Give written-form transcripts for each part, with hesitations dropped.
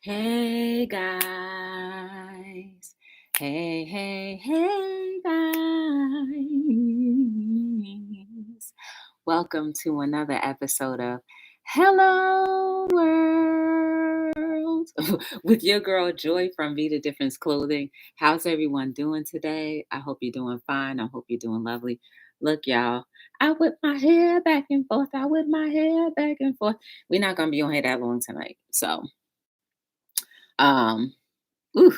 Hey guys. Hey guys. Welcome to another episode of Hello World with your girl Joy from Be the Difference Clothing. How's everyone doing today? I hope you're doing fine. I hope you're doing lovely. Look, y'all, I whip my hair back and forth. I whip my hair back and forth. We're not going to be on here that long tonight. Um, ooh,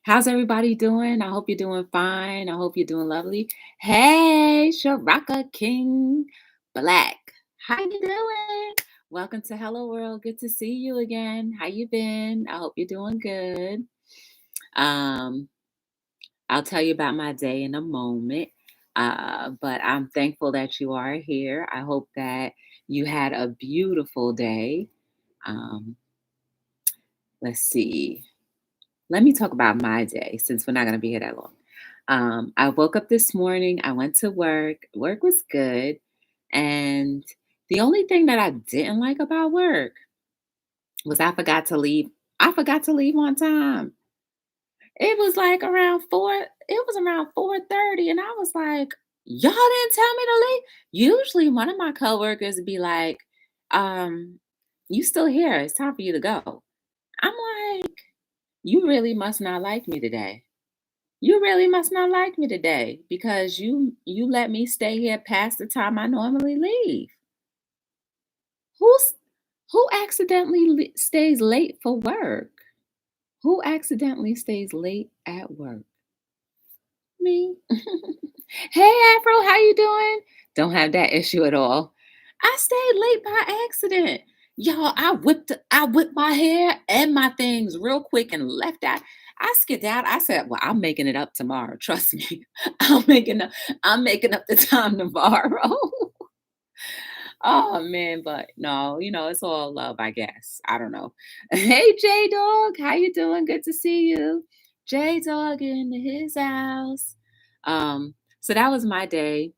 how's everybody doing? I hope you're doing fine. I hope you're doing lovely. Hey, Sharaka King Black. How you doing? Welcome to Hello World. Good to see you again. How you been? I hope you're doing good. Um, I'll tell you about my day in a moment. But I'm thankful that you are here. I hope that you had a beautiful day. Um, let's see. Let me talk about my day since we're not going to be here that long. I woke up this morning. I went to work. Work was good. And the only thing that I didn't like about work was I forgot to leave. I forgot to leave on time. It was like around 4:30, and I was like, y'all didn't tell me to leave. Usually one of my coworkers would be like, um, you still here. It's time for you to go. I'm like, you really must not like me today. You really must not like me today because you let me stay here past the time I normally leave. Who's who accidentally stays late for work? Who accidentally stays late at work? Me. Hey Afro, how you doing? Don't have that issue at all. I stayed late by accident. Y'all, I whipped my hair and my things real quick and left out. I skedaddled. I said, well, I'm making it up tomorrow. Trust me. I'm making up the time tomorrow. Oh man, but no, it's all love, I guess. I don't know. Hey J Dog, how you doing? Good to see you. J Dog in his house. So that was my day.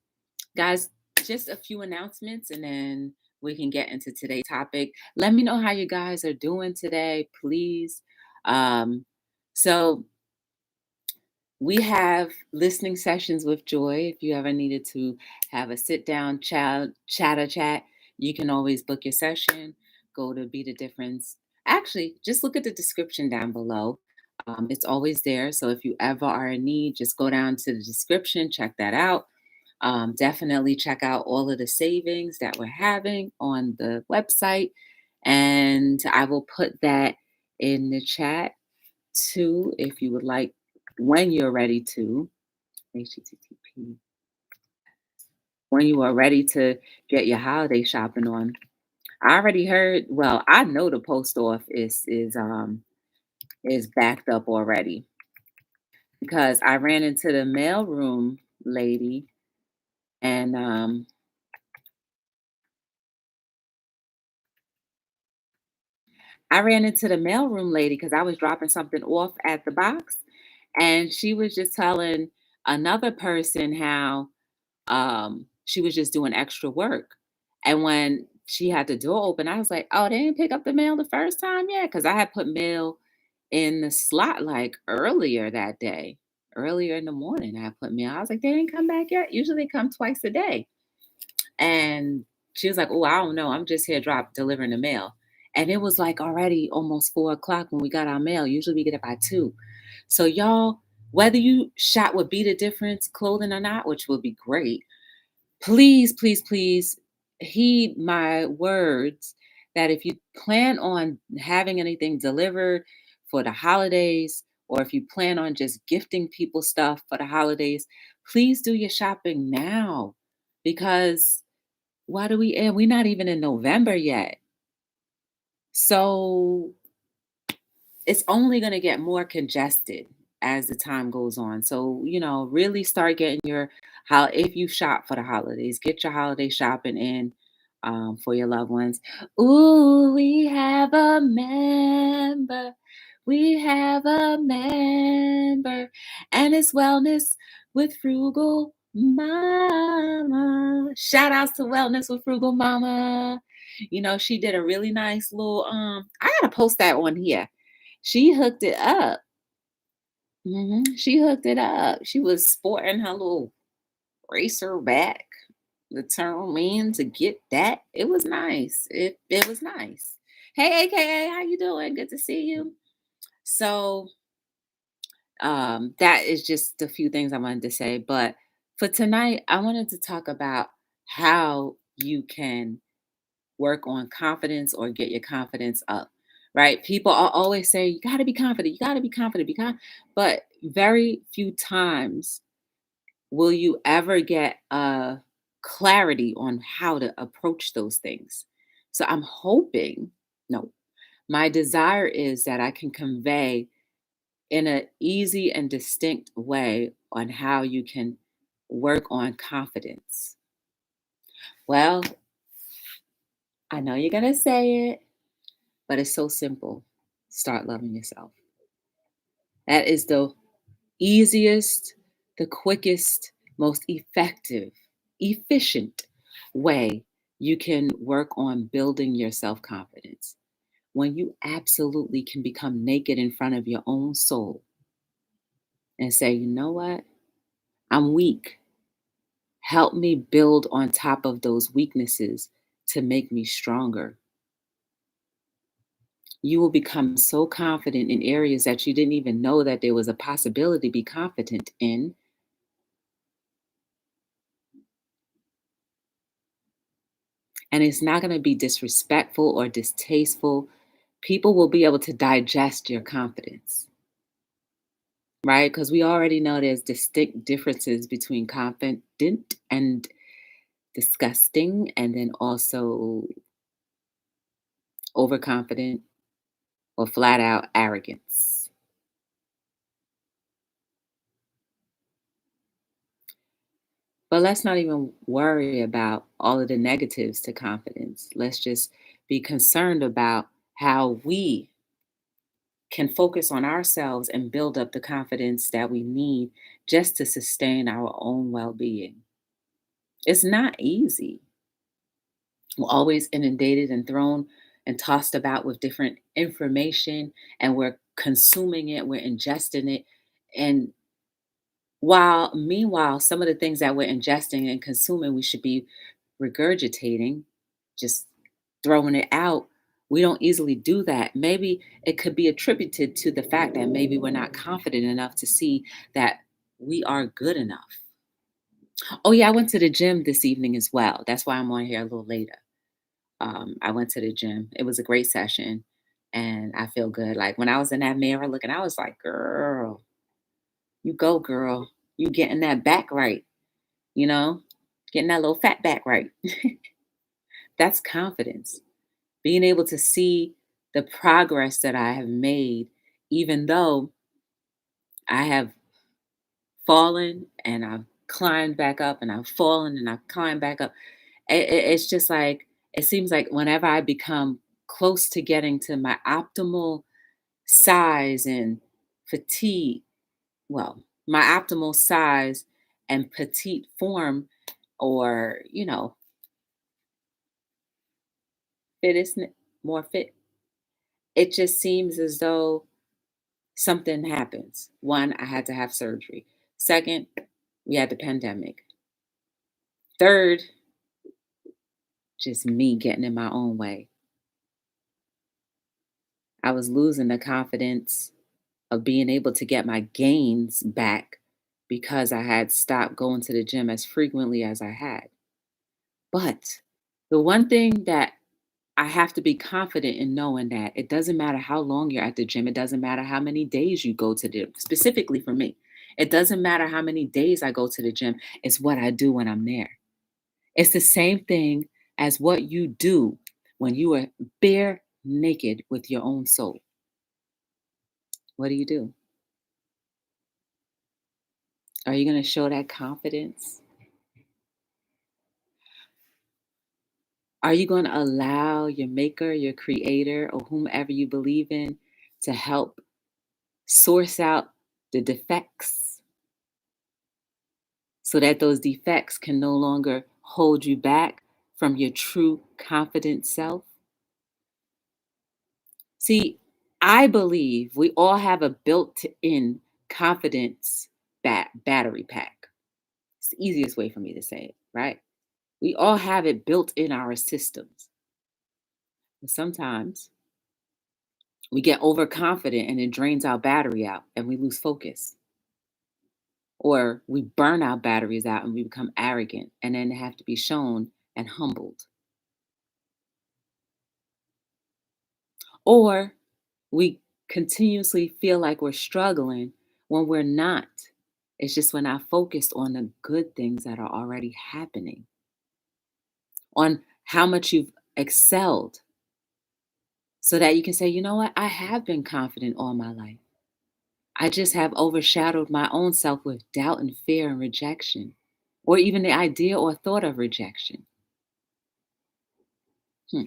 Guys, just a few announcements and then we can get into today's topic. Let me know how you guys are doing today, please. Um, so we have listening sessions with Joy. If you ever needed to have a sit down chat, you can always book your session. Go to Be the Difference. Actually, just look at the description down below. It's always there. So if you ever are in need, just go down to the description, check that out. Definitely check out all of the savings that we're having on the website. And I will put that in the chat too if you would like when you're ready to HTTP when you are ready to get your holiday shopping on. I already heard, well, I know the post office is backed up already because I ran into the mailroom lady and I ran into the mailroom lady because I was dropping something off at the box and she was just telling another person how she was just doing extra work. And when she had the door open, I was like, oh, they didn't pick up the mail the first time yet? Because I had put mail in the slot like earlier that day. Earlier in the morning, I put mail. I was like, they didn't come back yet. Usually they come twice a day. And she was like, oh, I don't know. I'm just here delivering the mail. And it was like already almost 4 o'clock when we got our mail. Usually we get it by 2. So y'all, whether you shop with Be the Difference clothing or not, which will be great, please, please, please heed my words that if you plan on having anything delivered for the holidays, or if you plan on just gifting people stuff for the holidays, please do your shopping now because why do we end? We're not even in November yet. So it's only going to get more congested as the time goes on. So, really start getting how if you shop for the holidays, get your holiday shopping in for your loved ones. Ooh, we have a member. We have a member, and it's Wellness with Frugal Mama. Shout outs to Wellness with Frugal Mama. She did a really nice little I gotta post that on here. She hooked it up. She hooked it up. She was sporting her little racer back, determined man to get that. It was nice. It was nice. Hey, AKA, how you doing? Good to see you. So that is just a few things I wanted to say. But for tonight, I wanted to talk about how you can work on confidence or get your confidence up. Right? People are always say, you gotta be confident, you gotta be confident, but very few times will you ever get a clarity on how to approach those things. So I'm hoping, no, my desire is that I can convey in an easy and distinct way on how you can work on confidence. Well, I know you're going to say it, but it's so simple. Start loving yourself. That is the easiest, the quickest, most effective, efficient way you can work on building your self confidence. When you absolutely can become naked in front of your own soul and say, you know what? I'm weak. Help me build on top of those weaknesses to make me stronger. You will become so confident in areas that you didn't even know that there was a possibility to be confident in. And it's not going to be disrespectful or distasteful. People will be able to digest your confidence, right? Because we already know there's distinct differences between confident and disgusting, and then also overconfident or flat out arrogance. But let's not even worry about all of the negatives to confidence. Let's just be concerned about how we can focus on ourselves and build up the confidence that we need just to sustain our own well being. It's not easy. We're always inundated and thrown and tossed about with different information, and we're consuming it, we're ingesting it. And meanwhile, some of the things that we're ingesting and consuming, we should be regurgitating, just throwing it out. We don't easily do that. Maybe it could be attributed to the fact that maybe we're not confident enough to see that we are good enough. Oh, yeah, I went to the gym this evening as well. That's why I'm on here a little later. I went to the gym. It was a great session and I feel good. Like when I was in that mirror looking, I was like, girl, you go, girl. You getting that back right, you know, getting that little fat back right. That's confidence. Being able to see the progress that I have made, even though I have fallen and I've climbed back up and I've fallen and I've climbed back up. It's just like, it seems like whenever I become close to getting to my optimal size and fatigue, well, my optimal size and petite form, or, fittest, more fit, it just seems as though something happens. One, I had to have surgery. Second, we had the pandemic. Third, just me getting in my own way. I was losing the confidence of being able to get my gains back because I had stopped going to the gym as frequently as I had. But the one thing that I have to be confident in knowing that it doesn't matter how long you're at the gym, it doesn't matter how many days you go to the specifically for me. It doesn't matter how many days I go to the gym, it's what I do when I'm there. It's the same thing as what you do when you are bare naked with your own soul. What do you do? Are you going to show that confidence? Are you going to allow your maker, your creator, or whomever you believe in to help source out the defects so that those defects can no longer hold you back from your true confident self? See, I believe we all have a built-in confidence battery pack. It's the easiest way for me to say it, right? We all have it built in our systems. But sometimes we get overconfident and it drains our battery out and we lose focus. Or we burn our batteries out and we become arrogant and then have to be shown and humbled. Or we continuously feel like we're struggling when we're not. It's just we're not focused on the good things that are already happening, on how much you've excelled, so that you can say, you know what, I have been confident all my life. I just have overshadowed my own self with doubt and fear and rejection, or even the idea or thought of rejection. Hmm.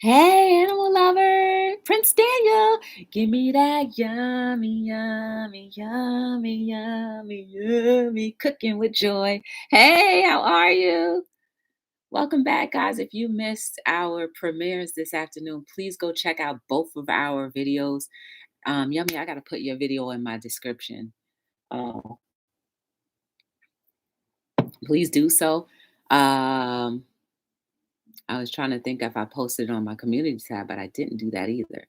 Hey, animal lover, Prince Daniel, give me that yummy, yummy, yummy, yummy, yummy cooking with joy. Hey, how are you? Welcome back, guys. If you missed our premieres this afternoon, please go check out both of our videos. Yummy, I got to put your video in my description. Uh, please do so. Um, I was trying to think if I posted it on my community tab, but I didn't do that either.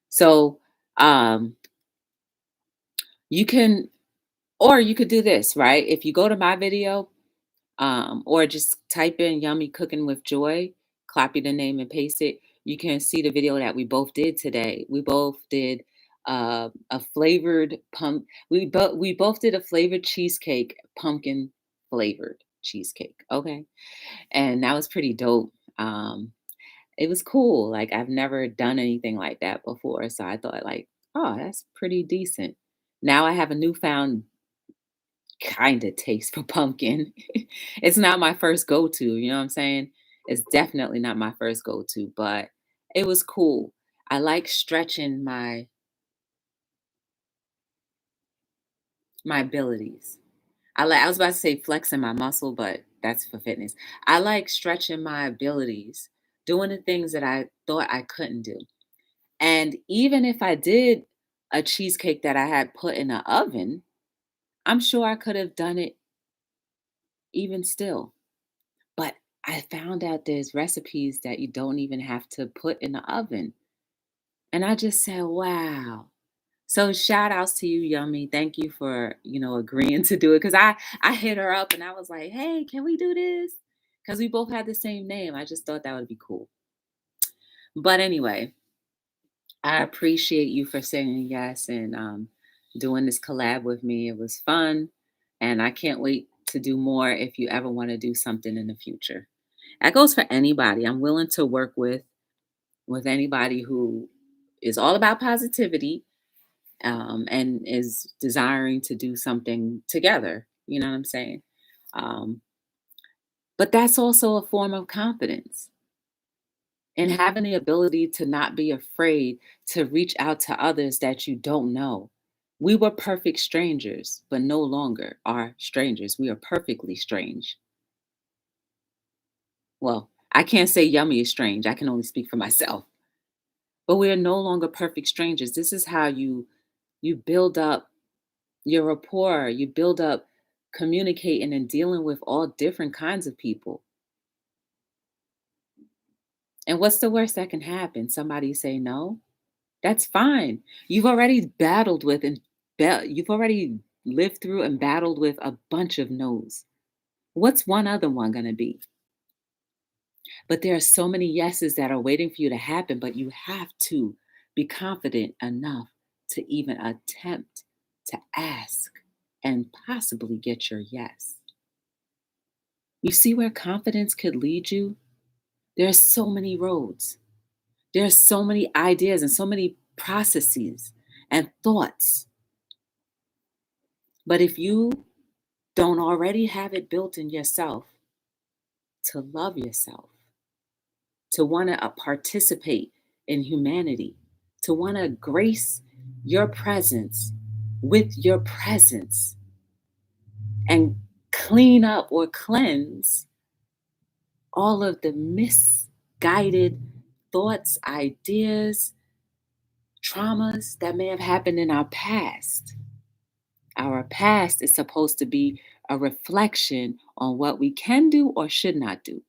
So, um, you can, or you could do this, right? If you go to my video, or just type in yummy cooking with joy, copy the name and paste it, you can see the video that we both did today. We both did a flavored we both did a flavored cheesecake, pumpkin flavored cheesecake. Okay. And that was pretty dope. It was cool. Like I've never done anything like that before. So I thought like, oh, that's pretty decent. Now I have a newfound kind of taste for pumpkin. It's not my first go-to, you know what I'm saying? It's definitely not my first go-to, but it was cool. I like stretching my abilities. I was about to say flexing my muscle, but that's for fitness. I like stretching my abilities, doing the things that I thought I couldn't do. And even if I did a cheesecake that I had put in the oven, I'm sure I could have done it even still. But I found out there's recipes that you don't even have to put in the oven. And I just said, wow. So shout outs to you, Yummy. Thank you for, agreeing to do it. Cause I hit her up and I was like, hey, can we do this? Because we both had the same name. I just thought that would be cool. But anyway, I appreciate you for saying yes and doing this collab with me. It was fun. And I can't wait to do more if you ever want to do something in the future. That goes for anybody. I'm willing to work with anybody who is all about positivity, and is desiring to do something together. You know what I'm saying? Um, but that's also a form of confidence and having the ability to not be afraid to reach out to others that you don't know. We were perfect strangers, but no longer are strangers. We are perfectly strange. Well, I can't say Yummy is strange. I can only speak for myself. But we are no longer perfect strangers. This is how you build up your rapport, you build up communicating and dealing with all different kinds of people. And what's the worst that can happen? Somebody say no? That's fine. You've already battled with and you've already lived through and battled with a bunch of no's. What's one other one going to be? But there are so many yeses that are waiting for you to happen, but you have to be confident enough to even attempt to ask and possibly get your yes. You see where confidence could lead you? There are so many roads. There are so many ideas and so many processes and thoughts. But if you don't already have it built in yourself to love yourself, to want to participate in humanity, to want to grace your presence with your presence and clean up or cleanse all of the misguided thoughts, ideas, traumas that may have happened in our past. Our past is supposed to be a reflection on what we can do or should not do.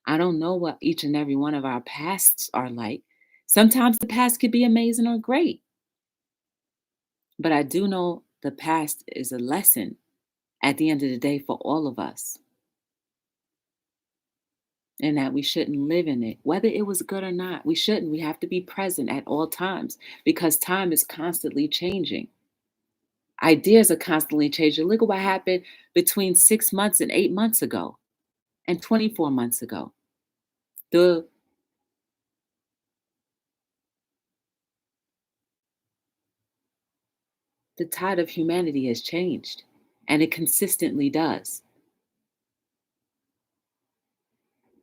I don't know what each and every one of our pasts are like. Sometimes the past could be amazing or great, but I do know the past is a lesson at the end of the day for all of us, and that we shouldn't live in it, whether it was good or not. We shouldn't. We have to be present at all times because time is constantly changing. Ideas are constantly changing. Look at what happened between 6 months and 8 months ago and 24 months ago. The the tide of humanity has changed, and it consistently does.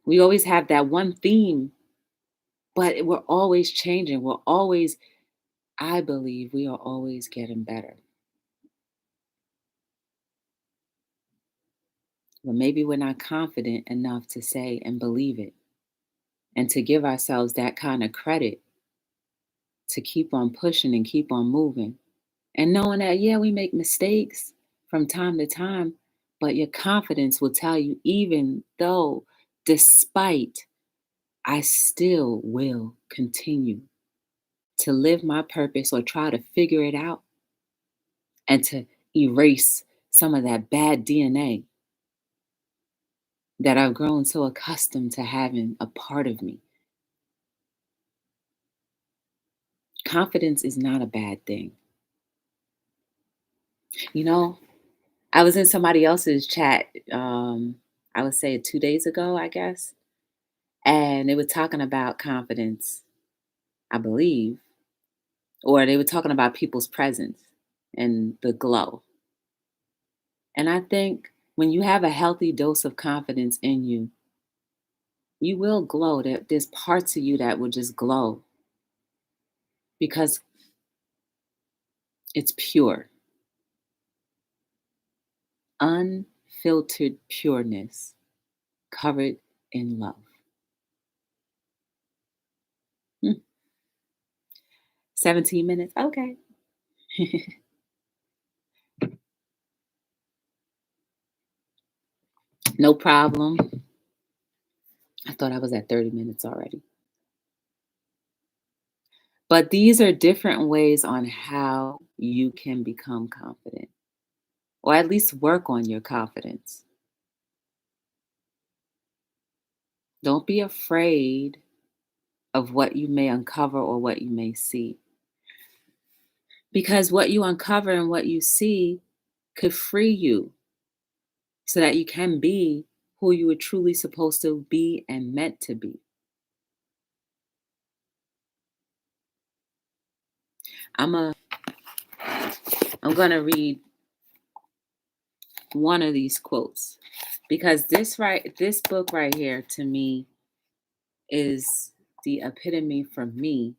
We always have that one theme, but we're always changing. We're always, I believe, we are always getting better. But maybe we're not confident enough to say and believe it and to give ourselves that kind of credit to keep on pushing and keep on moving. And knowing that, yeah, we make mistakes from time to time, but your confidence will tell you, even though, despite, I still will continue to live my purpose or try to figure it out and to erase some of that bad DNA that I've grown so accustomed to having a part of me. Confidence is not a bad thing. You know, I was in somebody else's chat, I would say 2 days ago, I guess, and they were talking about confidence, I believe, or they were talking about people's presence and the glow. And I think when you have a healthy dose of confidence in you, you will glow. There's parts of you that will just glow because it's pure, unfiltered pureness covered in love. Hmm. 17 minutes. Okay. No problem. I thought I was at 30 minutes already. But these are different ways on how you can become confident, or at least work on your confidence. Don't be afraid of what you may uncover or what you may see. Because what you uncover and what you see could free you so that you can be who you were truly supposed to be and meant to be. I'm a I'm going to read one of these quotes because this book right here to me is the epitome for me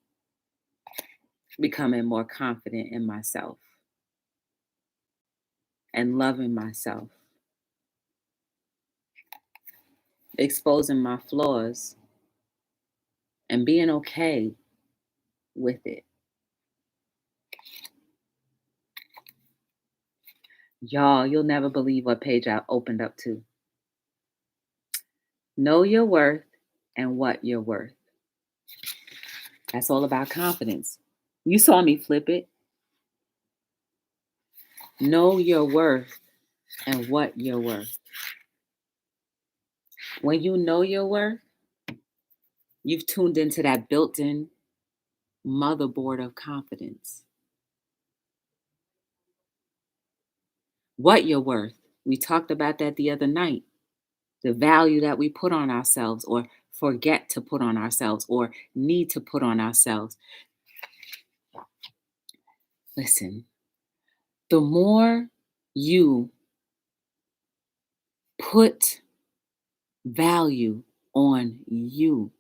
becoming more confident in myself and loving myself, exposing my flaws and being okay with it. Y'all, you'll never believe what page I opened up to. Know your worth and what you're worth. That's all about confidence. You saw me flip it. Know your worth and what you're worth. When you know your worth, you've tuned into that built in motherboard of confidence. What you're worth. We talked about that the other night. The value that we put on ourselves or forget to put on ourselves or need to put on ourselves. Listen, the more you put value on you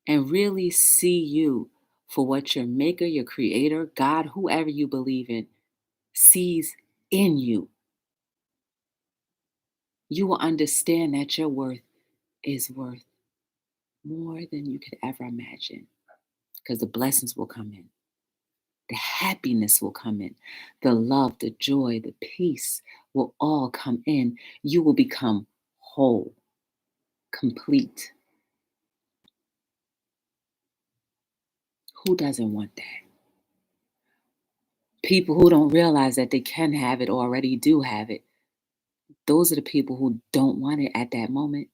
and really see you for what your maker, your creator, God, whoever you believe in, sees in you, you will understand that your worth is worth more than you could ever imagine, because the blessings will come in. The happiness will come in. The love, the joy, the peace will all come in. You will become whole, complete. Who doesn't want that? People who don't realize that they can have it or already do have it. Those are the people who don't want it at that moment.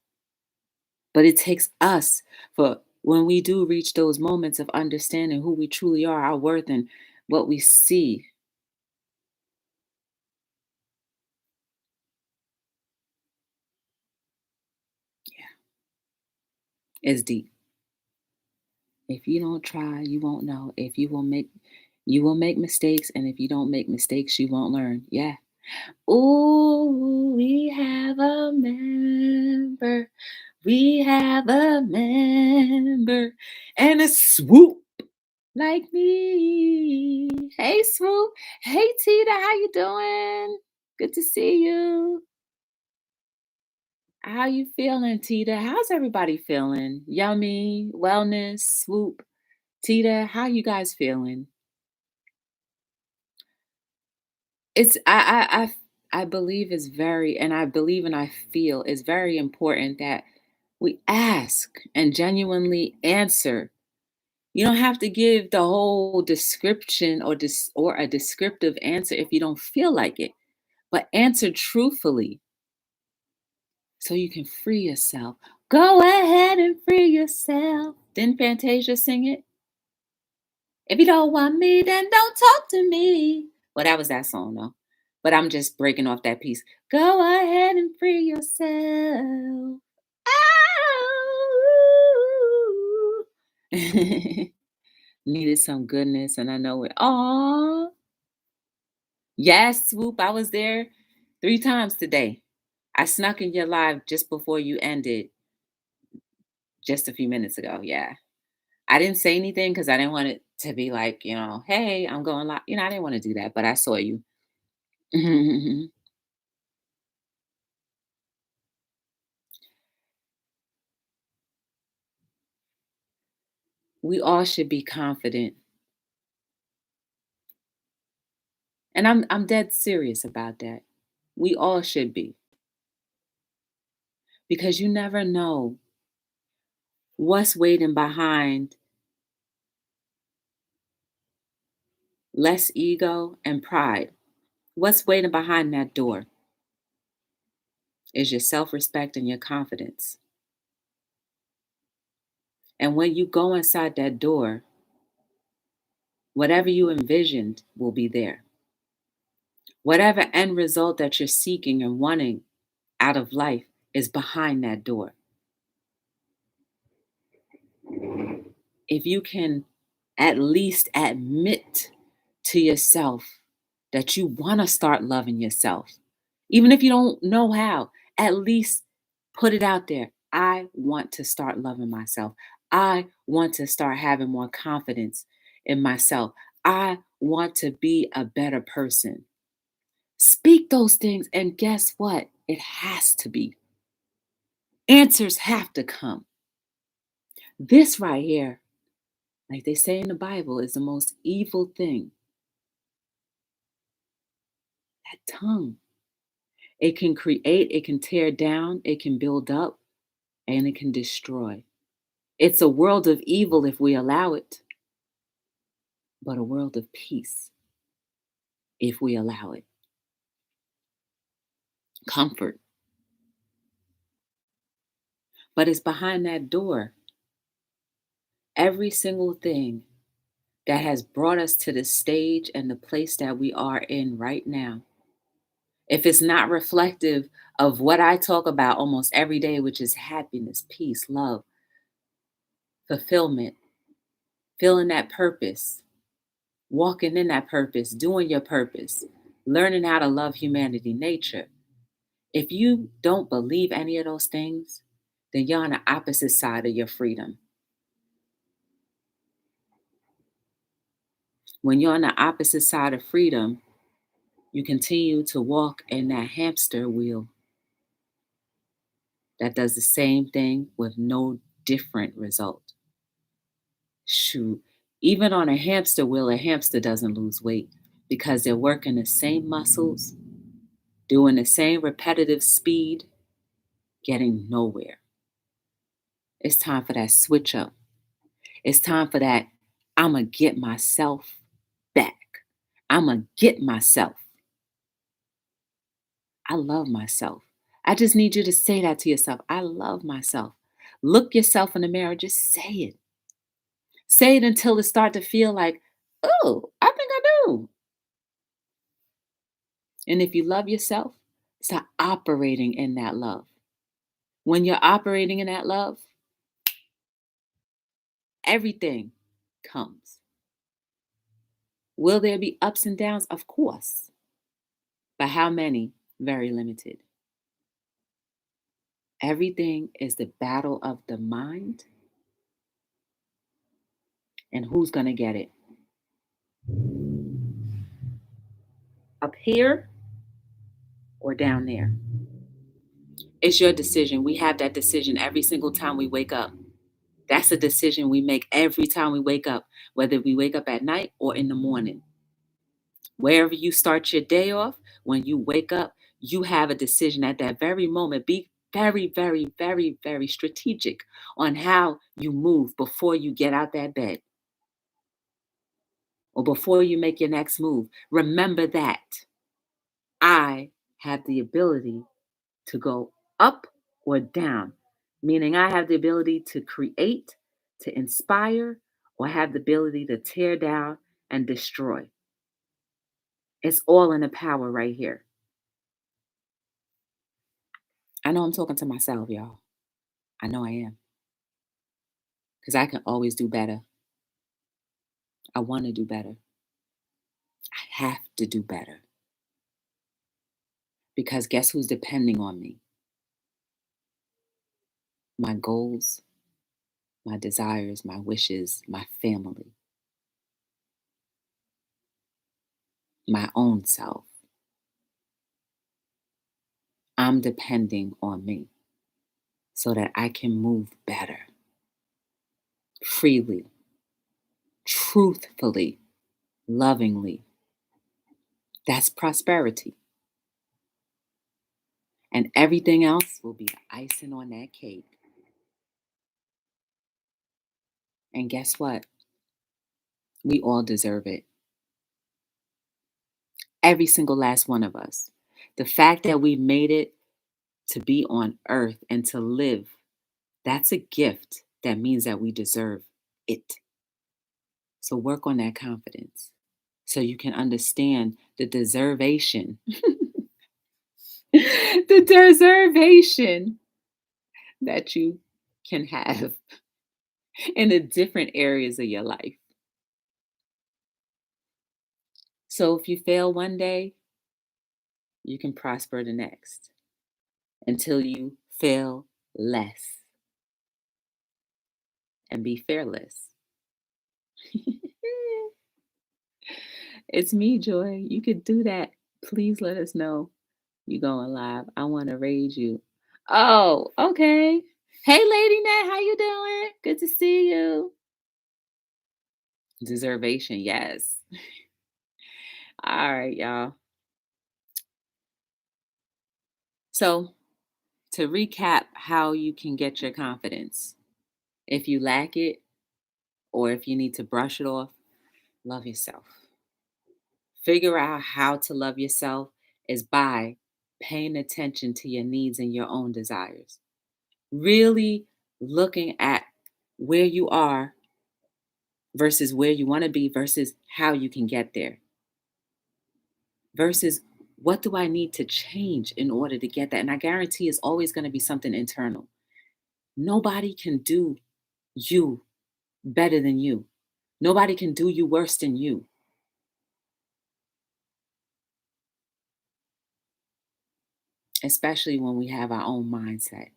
But it takes us for when we do reach those moments of understanding who we truly are, our worth, and what we see. Yeah, it's deep. If you don't try, you won't know. If you will make mistakes, and if you don't make mistakes, you won't learn. Yeah. Ooh, we have a member. We have a member, and a swoop like me. Hey, swoop. Hey, Tita. How you doing? Good to see you. How you feeling, Tita? How's everybody feeling? Yummy, wellness, swoop. Tita, how you guys feeling? It's I believe it's very, and I believe and I feel it's very important that we ask and genuinely answer. You don't have to give the whole description or a descriptive answer if you don't feel like it, but answer truthfully so you can free yourself. Go ahead and free yourself. Didn't Fantasia sing it? If you don't want me, then don't talk to me. Well, that was that song, though. But I'm just breaking off that piece. Go ahead and free yourself. Ow. Needed some goodness, and I know it. Oh, yes, Swoop. I was there 3 times today. I snuck in your live just before you ended, just a few minutes ago. Yeah. I didn't say anything because I didn't want it to be like, hey, I'm going live. I didn't want to do that, but I saw you. We all should be confident. And I'm dead serious about that. We all should be. Because you never know what's waiting behind less ego and pride. What's waiting behind that door is your self-respect and your confidence. And when you go inside that door, whatever you envisioned will be there. Whatever end result that you're seeking and wanting out of life is behind that door. If you can at least admit to yourself that you want to start loving yourself, even if you don't know how, at least put it out there. I want to start loving myself. I want to start having more confidence in myself. I want to be a better person. Speak those things, and guess what? It has to be. Answers have to come. This right here, like they say in the Bible, is the most evil thing. That tongue. It can create, it can tear down, it can build up, and it can destroy. It's a world of evil if we allow it, but a world of peace if we allow it. Comfort. But it's behind that door. Every single thing that has brought us to the stage and the place that we are in right now, if it's not reflective of what I talk about almost every day, which is happiness, peace, love, fulfillment, feeling that purpose, walking in that purpose, doing your purpose, learning how to love humanity, nature. If you don't believe any of those things, then you're on the opposite side of your freedom. When you're on the opposite side of freedom, you continue to walk in that hamster wheel that does the same thing with no different result. Shoot, even on a hamster wheel, a hamster doesn't lose weight because they're working the same muscles, doing the same repetitive speed, getting nowhere. It's time for that switch up. It's time for that. I'm going to get myself back. I'm going to get myself. I love myself. I just need you to say that to yourself. I love myself. Look yourself in the mirror. Just say it. Say it until it starts to feel like, oh, I think I do. And if you love yourself, start operating in that love. When you're operating in that love, everything comes. Will there be ups and downs? Of course. But how many? Very limited. Everything is the battle of the mind. And who's going to get it? Up here or down there? It's your decision. We have that decision every single time we wake up. That's a decision we make every time we wake up, whether we wake up at night or in the morning. Wherever you start your day off, when you wake up, you have a decision at that very moment. Be very, very, very, very strategic on how you move before you get out that bed or before you make your next move. Remember that I have the ability to go up or down, meaning I have the ability to create, to inspire, or have the ability to tear down and destroy. It's all in the power right here. I know I'm talking to myself, y'all. I know I am. Because I can always do better. I want to do better. I have to do better. Because guess who's depending on me? My goals, my desires, my wishes, my family, my own self. I'm depending on me so that I can move better, freely, truthfully, lovingly. That's prosperity. And everything else will be the icing on that cake. And guess what? We all deserve it. Every single last one of us. The fact that we made it to be on earth and to live, that's a gift that means that we deserve it. So work on that confidence so you can understand the deservation, the deservation that you can have in the different areas of your life. So if you fail one day, you can prosper the next until you fail less and be fearless. It's me, Joy. You could do that. Please let us know you going live. I want to raise you. Oh, okay. Hey, Lady Nat, how you doing? Good to see you. Deservation, yes. All right, y'all. So to recap how you can get your confidence, if you lack it or if you need to brush it off, love yourself. Figure out how to love yourself is by paying attention to your needs and your own desires. Really looking at where you are versus where you want to be versus how you can get there. Versus what do I need to change in order to get that? And I guarantee it's always going to be something internal. Nobody can do you better than you. Nobody can do you worse than you. Especially when we have our own mindset.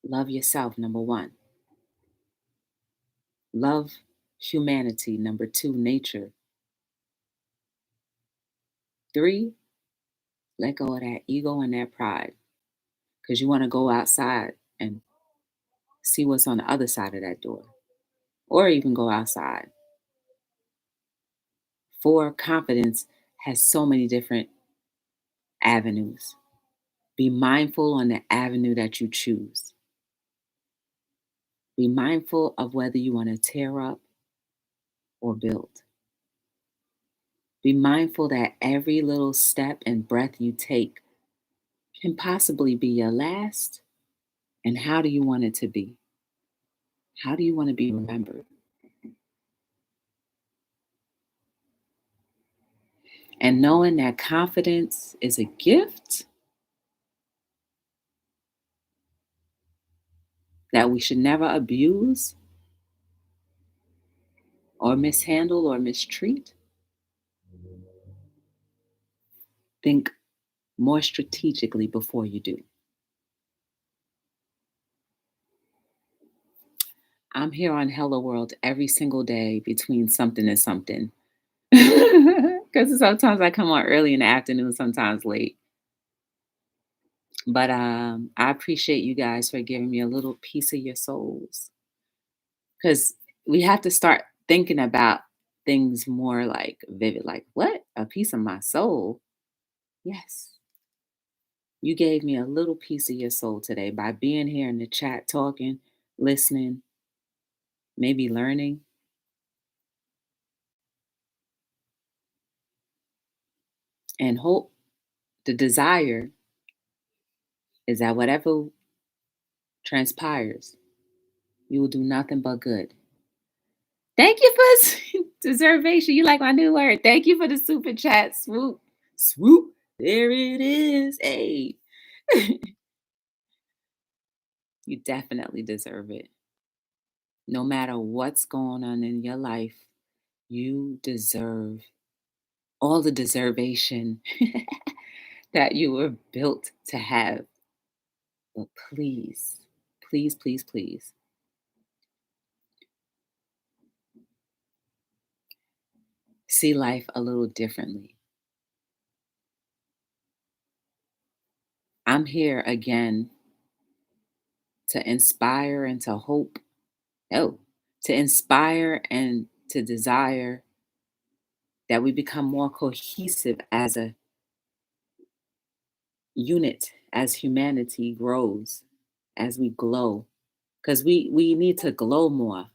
Love yourself, number one. Love humanity, number two, nature. Three, let go of that ego and that pride. Because you want to go outside and See what's on the other side of that door, or even go outside. For confidence has so many different avenues. Be mindful on the avenue that you choose. Be mindful of whether you want to tear up or build. Be mindful that every little step and breath you take can possibly be your last. And how do you want it to be? How do you want to be remembered? And knowing that confidence is a gift that we should never abuse or mishandle or mistreat, think more strategically before you do. I'm here on Hello World every single day between something and something. Because sometimes I come on early in the afternoon, sometimes late. But I appreciate you guys for giving me a little piece of your souls. Because we have to start thinking about things more like vivid, like, what? A piece of my soul? Yes. You gave me a little piece of your soul today by being here in the chat, talking, listening, maybe learning. And hope, the desire is that whatever transpires, you will do nothing but good. Thank you for deservation. You like my new word. Thank you for the super chat. Swoop. Swoop. There it is. Hey. You definitely deserve it. No matter what's going on in your life, you deserve all the deservation that you were built to have. But please, please, please, please, see life a little differently. I'm here again to inspire and to hope. Oh, to inspire and to desire that we become more cohesive as a unit, as humanity grows, as we glow. Because we need to glow more.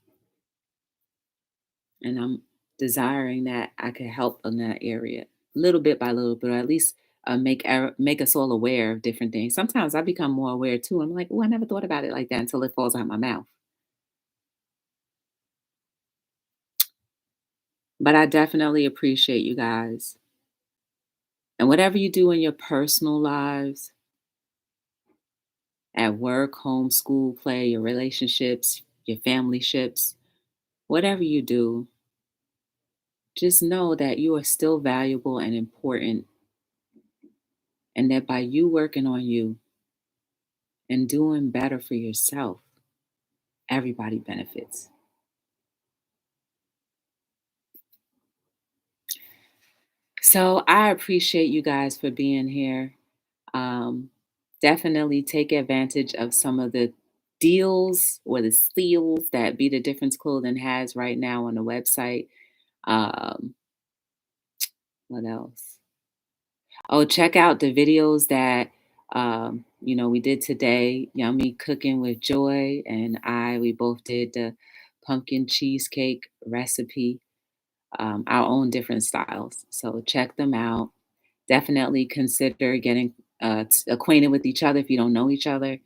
And I'm desiring that I can help in that area, little bit by little bit, or at least make us all aware of different things. Sometimes I become more aware too. I'm like, oh, I never thought about it like that until it falls out my mouth. But I definitely appreciate you guys. And whatever you do in your personal lives, at work, home, school, play, your relationships, your family ships, whatever you do, just know that you are still valuable and important, and that by you working on you and doing better for yourself, everybody benefits. So I appreciate you guys for being here. Um, Definitely take advantage of some of the deals or the steals that Be the Difference Clothing has right now on the website. Um, what else? Oh, check out the videos that we did today. Yummy Cooking with Joy and we both did the pumpkin cheesecake recipe, our own different styles. So check them out. Definitely consider getting acquainted with each other if you don't know each other,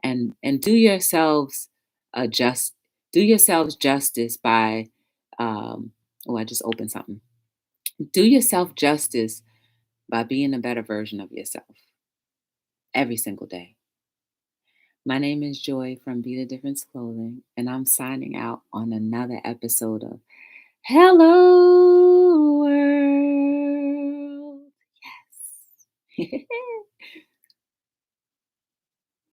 and do yourselves justice by. Oh, I just opened something. Do yourself justice by being a better version of yourself every single day. My name is Joy from Be the Difference Clothing, and I'm signing out on another episode of Hello World. Yes.